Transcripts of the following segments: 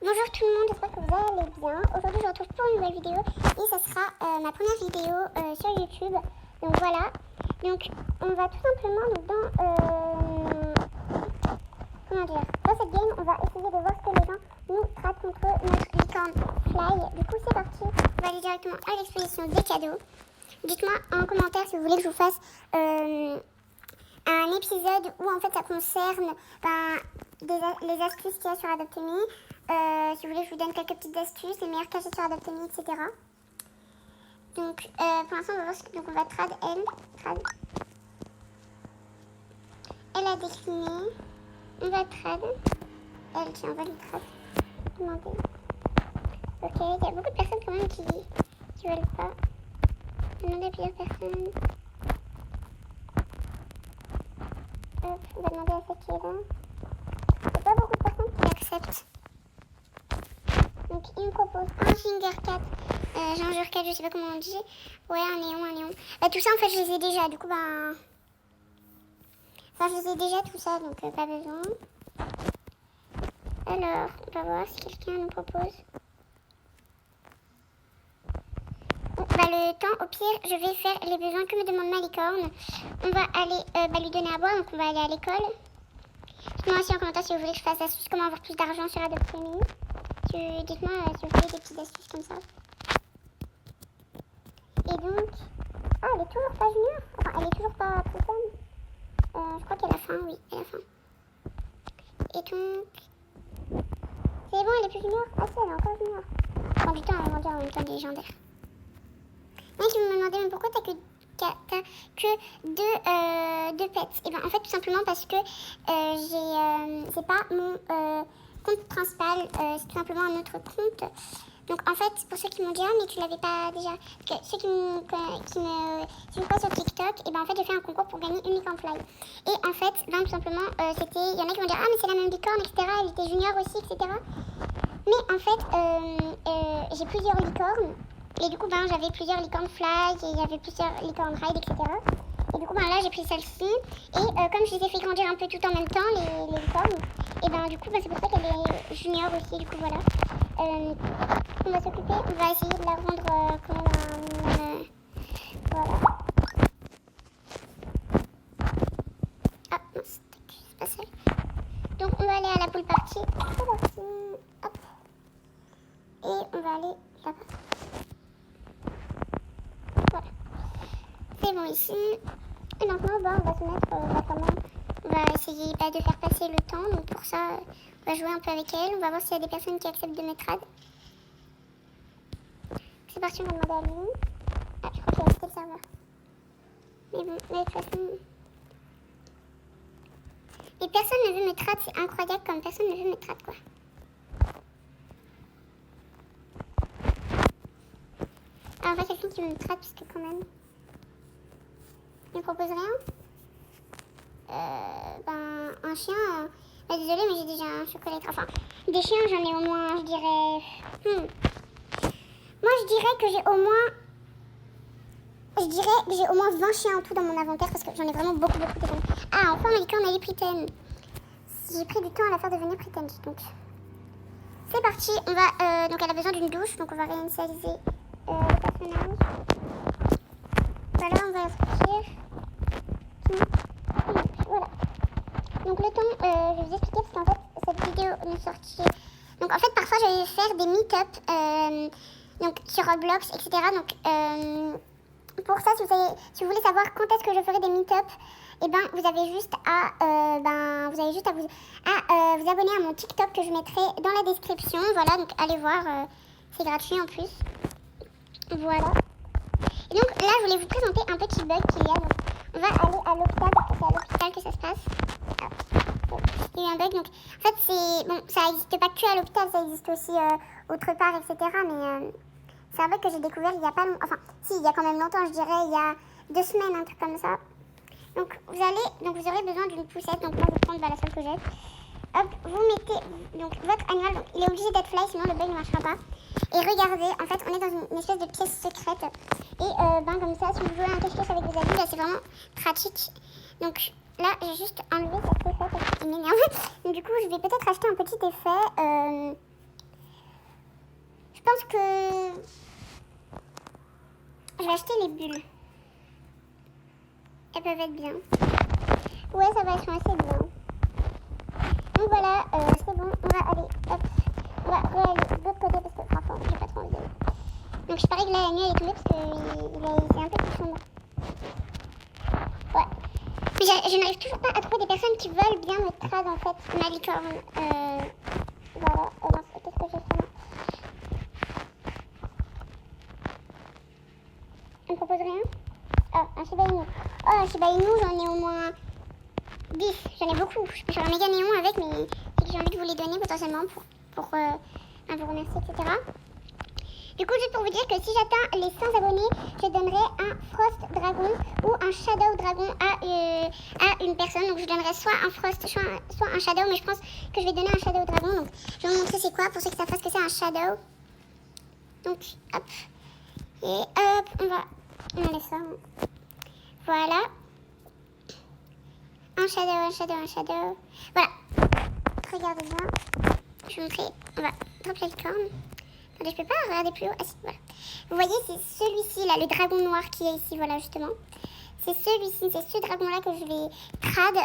Bonjour tout le monde, j'espère que vous allez bien. Aujourd'hui je vous retrouve pour une nouvelle vidéo et ça sera ma première vidéo sur YouTube. Donc voilà, donc on va tout simplement dans cette game on va essayer de voir ce que les gens nous traitent contre notre licorne fly. Du coup c'est parti, on va aller directement à l'exposition des cadeaux. Dites-moi en commentaire si vous voulez que je vous fasse un épisode où en fait ça concerne les astuces qu'il y a sur Adopt.me. Si vous voulez, je vous donne quelques petites astuces, les meilleurs cachets sur Adopt.me, etc. Donc, pour l'instant, on va voir ce que... Donc, on va trad elle. Trad. Elle a décliné. On va trad. Elle, tiens, on va lui trad. Demander. Ok, il y a beaucoup de personnes quand même qui veulent pas. Demander à plusieurs personnes. Hop, on va demander à celle qui est là. Il n'y a pas beaucoup de personnes qui acceptent. Donc il me propose un Ginger 4, Ginger 4, je sais pas comment on dit. Ouais, un néon. Bah tout ça en fait je les ai déjà, du coup Enfin je les ai déjà tout ça, donc pas besoin. Alors, on va voir si quelqu'un nous propose. Bon, le temps, au pire, je vais faire les besoins que me demande ma licorne. On va aller lui donner à boire, donc on va aller à l'école. Dites-moi aussi en commentaire si vous voulez que je fasse astuce comment avoir plus d'argent sur Adopt.me. Dites-moi si vous voulez des petites astuces comme ça. Et donc... Ah, elle est toujours pas junior. Enfin, elle est toujours pas prétende. Je crois qu'elle a faim, oui, elle a faim. Et donc... C'est bon, elle est plus junior. Ah si, elle est encore junior. Prends du temps à grandir en même temps des légendaires. Moi, qui me demandait, mais pourquoi t'as que deux pets? Et ben en fait, tout simplement parce que c'est pas mon compte principal, c'est tout simplement un autre compte. Donc en fait, pour ceux qui m'ont dit ah mais tu l'avais pas déjà, parce que ceux qui me suivent pas sur TikTok, et ben en fait j'ai fait un concours pour gagner une licorne fly. Et en fait, tout simplement, il y en a qui vont dire ah mais c'est la même licorne, etc. Elle était junior aussi, etc. Mais en fait, j'ai plusieurs licornes. Et du coup, j'avais plusieurs licornes fly, et il y avait plusieurs licornes ride, etc. Et du coup, là, j'ai pris celle-ci. Et comme je les ai fait grandir un peu tout en même temps, les licornes, et du coup, c'est pour ça qu'elle est junior aussi, du coup, voilà. On va s'occuper, on va essayer de la rendre quand même voilà. Ah, mince, c'est pas ça. Donc, on va aller à la pool party. C'est parti. Hop. Et on va aller là-bas. Voilà. C'est bon ici. Et maintenant, on va se mettre quand même. On va essayer de faire passer le temps. Donc pour ça, on va jouer un peu avec elle. On va voir s'il y a des personnes qui acceptent de mettre ad. C'est parti, on va demander à lui. Ah, je crois qu'il a quitté le serveur. Mais bon, de toute façon... Et personne ne veut mettre ad. C'est incroyable comme personne ne veut mettre ad, quoi. Alors, on va quelqu'un qui veut mettre ad, parce que quand même... Il me propose rien. Un chien... désolée, mais j'ai déjà un chocolat. Enfin, des chiens, j'en ai au moins, je dirais... Moi, je dirais que j'ai au moins 20 chiens en tout dans mon inventaire, parce que j'en ai vraiment beaucoup de temps. Ah, enfin, ma licorne, elle est pretend. J'ai pris du temps à la faire devenir pretend, donc... C'est parti, on va... donc, elle a besoin d'une douche, donc on va réinitialiser le personnage. Voilà, on va la sortir. Voilà. Donc le temps, je vais vous expliquer parce qu'en fait, cette vidéo ne sortit... Donc en fait, parfois, je vais faire des meet-up donc, sur Roblox, etc. Donc pour ça, si vous voulez savoir quand est-ce que je ferai des meet-up, et vous avez juste à vous abonner à mon TikTok que je mettrai dans la description. Voilà, donc allez voir, c'est gratuit en plus. Voilà. Et donc là, je voulais vous présenter un petit bug qu'il y a. Donc, on va aller à l'hôpital parce que c'est à l'hôpital que ça se passe. Il y a eu un bug. Donc, en fait, ça n'existe pas que à l'hôpital, ça existe aussi autre part, etc. Mais c'est un bug que j'ai découvert il y a pas longtemps. Enfin, si, il y a quand même longtemps, je dirais, il y a 2 semaines, un truc comme ça. Donc, vous aurez besoin d'une poussette. Donc, moi, je vais prendre la seule que j'ai. Hop, vous mettez donc votre animal. Donc, il est obligé d'être fly, sinon le bug ne marchera pas. Et regardez, en fait, on est dans une espèce de pièce secrète. Et comme ça, si vous jouez un cache-cache avec vos amis, c'est vraiment pratique. Donc là, j'ai juste enlevé cette poussette parce qu'il m'énerve. Donc du coup, je vais peut-être acheter un petit effet pense que je vais acheter les bulles. Elles peuvent être bien. Ouais, ça va être assez bien. Donc voilà, c'est bon, on va aller, hop, on va aller de l'autre côté parce que franchement, j'ai pas trop envie d'aller. Donc je parie que là, la nuit elle est tombée parce que c'est un peu plus sombre. Ouais. Mais je n'arrive toujours pas à trouver des personnes qui veulent bien me trad en fait, ma licorne. Voilà, alors qu'est-ce que j'ai fait là? On me propose rien? Ah, un Shiba Inu. Oh, un Shiba Inu, j'en ai au moins 10. J'en ai beaucoup. Je peux faire un méga néon avec, mais c'est que j'ai envie de vous les donner potentiellement pour vous remercier, etc. Du coup, juste pour vous dire que si j'atteins les 100 abonnés, je donnerai un Frost Dragon ou un Shadow Dragon à une personne. Donc je donnerai soit un Frost, soit un Shadow, mais je pense que je vais donner un Shadow Dragon. Donc je vais vous montrer c'est quoi pour ceux qui savent pas ce que c'est un Shadow. Donc hop. Et hop, on laisse ça. Voilà. Un Shadow. Voilà. Regardez bien. Je vais vous montrer. On va drop la licorne. Attendez, je peux pas regarder plus haut. Ah si, voilà. Vous voyez, c'est celui-ci là, le dragon noir qui est ici, voilà justement. C'est celui-ci, c'est ce dragon-là que je vais trad.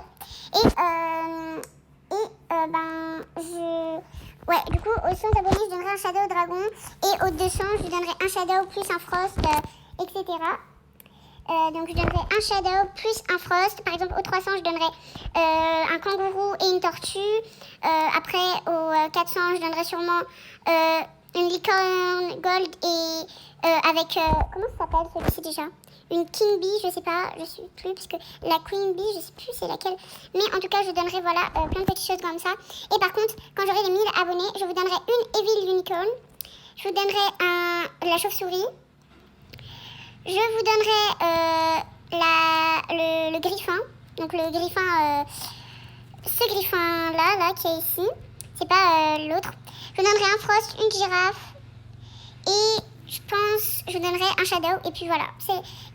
Ouais, du coup, aux 100 abonnés, je donnerai un Shadow Dragon. Et aux 200, je donnerai un Shadow plus un Frost, etc. Donc je donnerai un Shadow plus un Frost. Par exemple, aux 300, je donnerai un kangourou et une tortue. Après, aux 400, je donnerai sûrement une licorne gold et avec... comment ça s'appelle celui-ci déjà? Une King Bee, je sais pas, je sais plus, parce que la Queen Bee, je sais plus c'est laquelle. Mais en tout cas, je donnerai voilà, plein de petites choses comme ça. Et par contre, quand j'aurai les 1000 abonnés, je vous donnerai une Evil Unicorn. Je vous donnerai la chauve-souris. Je vous donnerai le griffin. Donc le griffin, ce griffin là qui est ici. C'est pas l'autre. Je vous donnerai un Frost, une girafe. Et je pense je vous donnerai un Shadow. Et puis voilà.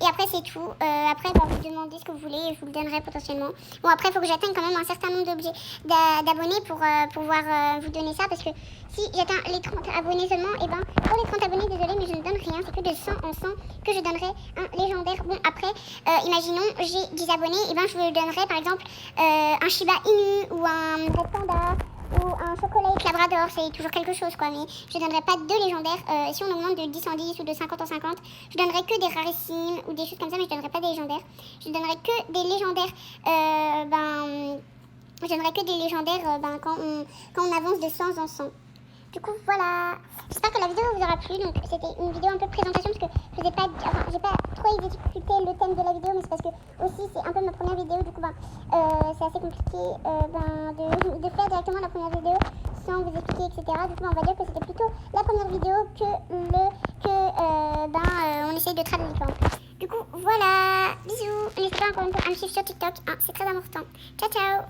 Et après c'est tout. Après vous demandez ce que vous voulez et je vous le donnerai potentiellement. Bon après il faut que j'atteigne quand même un certain nombre d'abonnés pour pouvoir vous donner ça. Parce que si j'atteins les 30 abonnés seulement, et ben pour les 30 abonnés, désolé mais je ne donne rien. C'est que de 100 en 100 que je donnerai un légendaire. Bon après, imaginons j'ai 10 abonnés, et ben je vous donnerai par exemple un Shiba Inu ou un Red Panda ou un chocolat Labrador, c'est toujours quelque chose quoi, mais je donnerai pas de légendaires. Si on augmente de 10 en 10 ou de 50 en 50, je donnerai que des rarissimes ou des choses comme ça, mais je donnerai pas des légendaires. Je donnerai que des légendaires, je donnerai que des légendaires quand on avance de 100 en 100. Du coup voilà, j'espère que la vidéo vous aura plu. Donc c'était une vidéo un peu de présentation parce que j'ai pas trop exécuté le thème de la vidéo, mais c'est parce que aussi c'est un peu ma première vidéo. Du coup c'est assez compliqué de faire directement la première vidéo sans vous expliquer, etc. Du coup on va dire que c'était plutôt la première vidéo que on essaye de traduire les licornes. Du coup voilà, bisous. N'hésitez pas encore une fois à me suivre sur TikTok, hein, c'est très important. Ciao ciao.